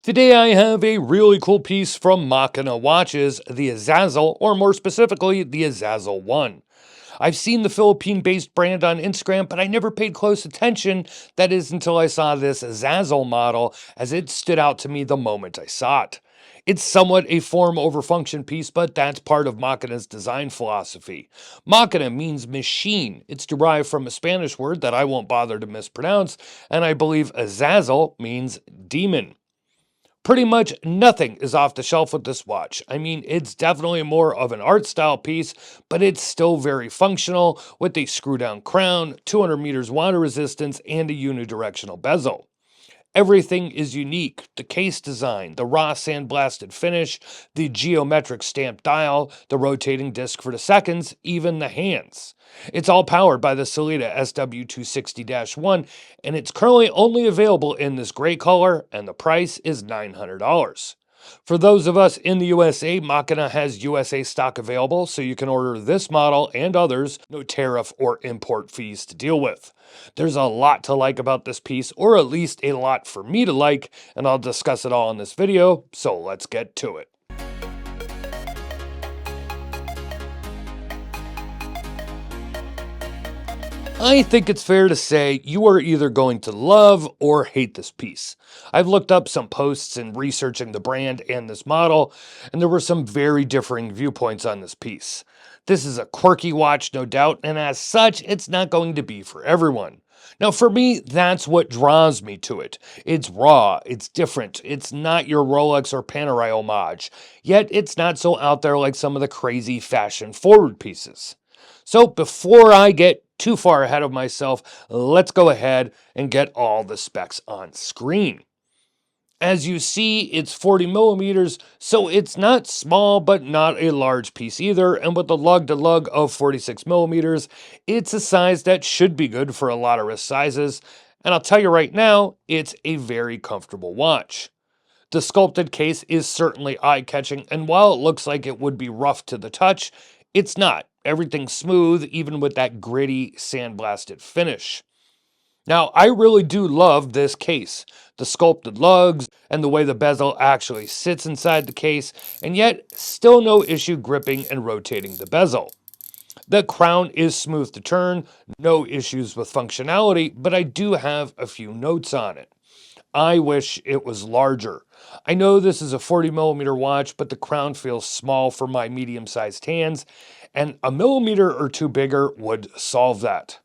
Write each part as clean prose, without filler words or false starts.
Today I have a really cool piece from Makina watches, the Azazel, or more specifically, the Azazel 1. I've seen the Philippine-based brand on Instagram, but I never paid close attention. That is until I saw this Aazzle model, as it stood out to me the moment I saw it. It's somewhat a form over function piece, but that's part of Makina's design philosophy. Makina means machine. It's derived from a Spanish word that I won't bother to mispronounce, and I believe Azazel means demon. Pretty much nothing is off the shelf with this watch. I mean, it's definitely more of an art style piece, but it's still very functional with a screw down crown, 200 meters water resistance, and a unidirectional bezel. Everything is unique. The case design, the raw sandblasted finish, the geometric stamped dial, the rotating disc for the seconds, even the hands. It's all powered by the Sellita SW260-1, and it's currently only available in this gray color, and the price is $900. For those of us in the USA, Makina has USA stock available, so you can order this model and others, no tariff or import fees to deal with. There's a lot to like about this piece, or at least a lot for me to like, and I'll discuss it all in this video, so let's get to it. I think it's fair to say you are either going to love or hate this piece. I've looked up some posts in researching the brand and this model, and there were some very differing viewpoints on this piece. This is a quirky watch, no doubt, and as such, it's not going to be for everyone. Now, for me, that's what draws me to it. It's raw, it's different, it's not your Rolex or Panerai homage, yet it's not so out there like some of the crazy fashion-forward pieces. So before I get too far ahead of myself, let's go ahead and get all the specs on screen. As you see, it's 40 millimeters, so it's not small, but not a large piece either. And with the lug-to-lug of 46 millimeters, it's a size that should be good for a lot of wrist sizes. And I'll tell you right now, it's a very comfortable watch. The sculpted case is certainly eye-catching, and while it looks like it would be rough to the touch, it's not. Everything's smooth, even with that gritty, sandblasted finish. Now, I really do love this case. The sculpted lugs, and the way the bezel actually sits inside the case, and yet still no issue gripping and rotating the bezel. The crown is smooth to turn, no issues with functionality, but I do have a few notes on it. I wish it was larger. I know this is a 40 millimeter watch, but the crown feels small for my medium-sized hands, and a millimeter or two bigger would solve that.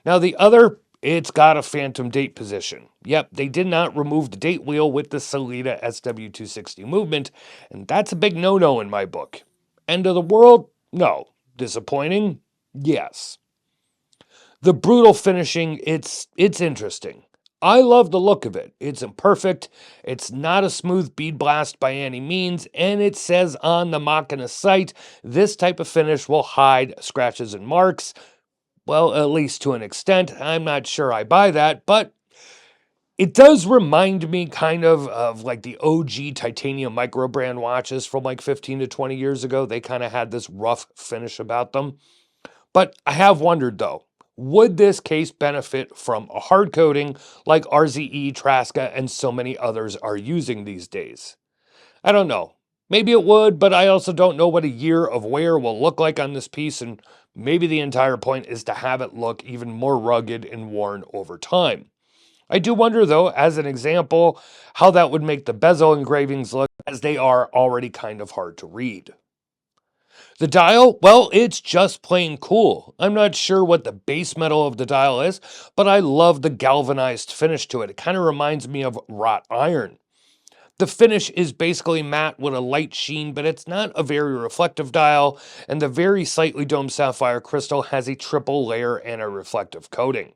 Now the other, it's got a phantom date position. Yep, they did not remove the date wheel with the Sellita SW260 movement, and that's a big no-no in my book. End of the world? No. Disappointing? Yes. The brutal finishing, it's interesting. I love the look of it. It's imperfect, it's not a smooth bead blast by any means, and it says on the Makina site, this type of finish will hide scratches and marks. Well, at least to an extent. I'm not sure I buy that, but it does remind me kind of like the OG titanium Microbrand watches from like 15 to 20 years ago. They kind of had this rough finish about them. But I have wondered though, would this case benefit from a hard coating like RZE, Traska, and so many others are using these days? I don't know. Maybe it would, but I also don't know what a year of wear will look like on this piece, and maybe the entire point is to have it look even more rugged and worn over time. I do wonder though, as an example, how that would make the bezel engravings look, as they are already kind of hard to read. The dial, well, it's just plain cool. I'm not sure what the base metal of the dial is, but I love the galvanized finish to it. It kind of reminds me of wrought iron. The finish is basically matte with a light sheen, but it's not a very reflective dial, and the very slightly domed sapphire crystal has a triple layer and a reflective coating.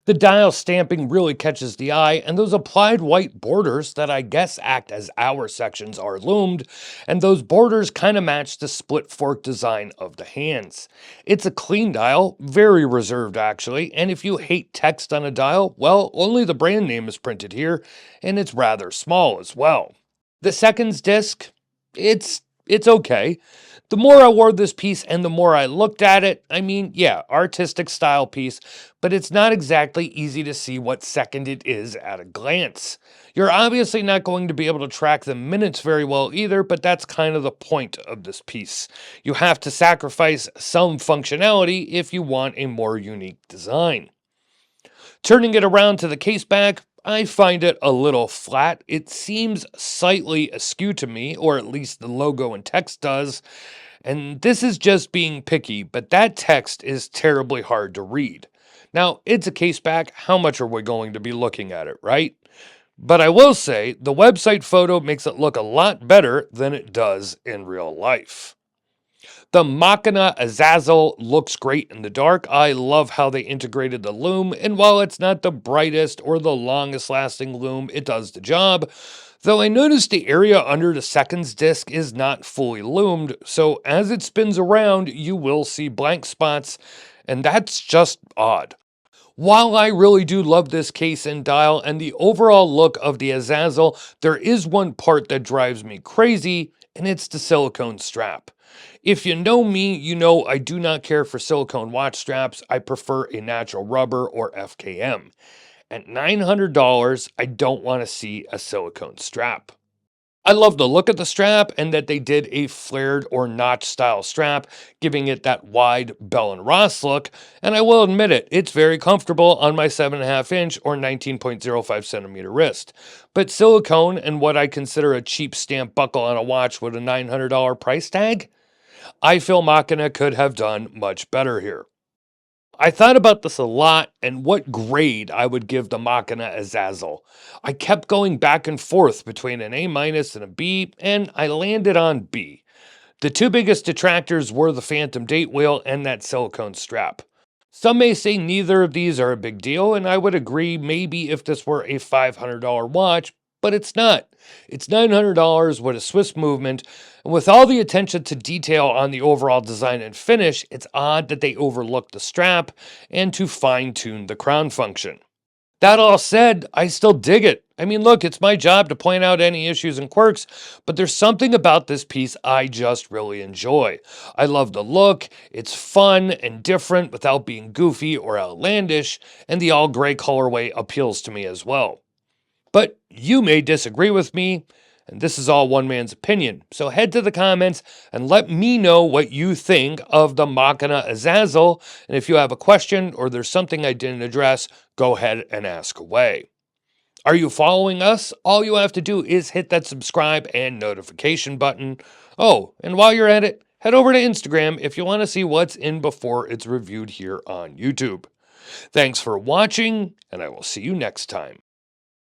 The dial stamping really catches the eye, and those applied white borders that I guess act as hour sections are lumed, and those borders kind of match the split fork design of the hands. It's a clean dial, very reserved actually, and if you hate text on a dial, well, only the brand name is printed here, and it's rather small as well. The seconds disc, it's it's okay. The more I wore this piece and the more I looked at it, I mean, yeah, artistic style piece, but it's not exactly easy to see what second it is at a glance. You're obviously not going to be able to track the minutes very well either, but that's kind of the point of this piece. You have to sacrifice some functionality if you want a more unique design. Turning it around to the case back, I find it a little flat. It seems slightly askew to me, or at least the logo and text does. And this is just being picky, but that text is terribly hard to read. Now, it's a case back. How much are we going to be looking at it, right? But I will say, the website photo makes it look a lot better than it does in real life. The Makina Azazel looks great in the dark. I love how they integrated the Lume, and while it's not the brightest or the longest lasting Lume, it does the job. Though I noticed the area under the seconds disc is not fully loomed, so as it spins around, you will see blank spots, and that's just odd. While I really do love this case and dial and the overall look of the Azazel, there is one part that drives me crazy, and it's the silicone strap. If you know me, you know I do not care for silicone watch straps. I prefer a natural rubber or FKM. At $900, I don't want to see a silicone strap. I love the look of the strap and that they did a flared or notch style strap, giving it that wide Bell and Ross look, and I will admit it, it's very comfortable on my 7.5 inch or 19.05 centimeter wrist. But silicone and what I consider a cheap stamp buckle on a watch with a $900 price tag? I feel Makina could have done much better here. I thought about this a lot and what grade I would give the Makina Azazel. I kept going back and forth between an A minus and a B, and I landed on B. The two biggest detractors were the phantom date wheel and that silicone strap. Some may say neither of these are a big deal, and I would agree maybe if this were a $500 watch, but it's not. It's $900 with a Swiss movement, and with all the attention to detail on the overall design and finish, it's odd that they overlooked the strap and to fine-tune the crown function. That all said, I still dig it. I mean, look, it's my job to point out any issues and quirks, but there's something about this piece I just really enjoy. I love the look, it's fun and different without being goofy or outlandish, and the all gray colorway appeals to me as well. But you may disagree with me, and this is all one man's opinion. So head to the comments and let me know what you think of the Makina Azazel. And if you have a question or there's something I didn't address, go ahead and ask away. Are you following us? All you have to do is hit that subscribe and notification button. Oh, and while you're at it, head over to Instagram if you want to see what's in before it's reviewed here on YouTube. Thanks for watching, and I will see you next time.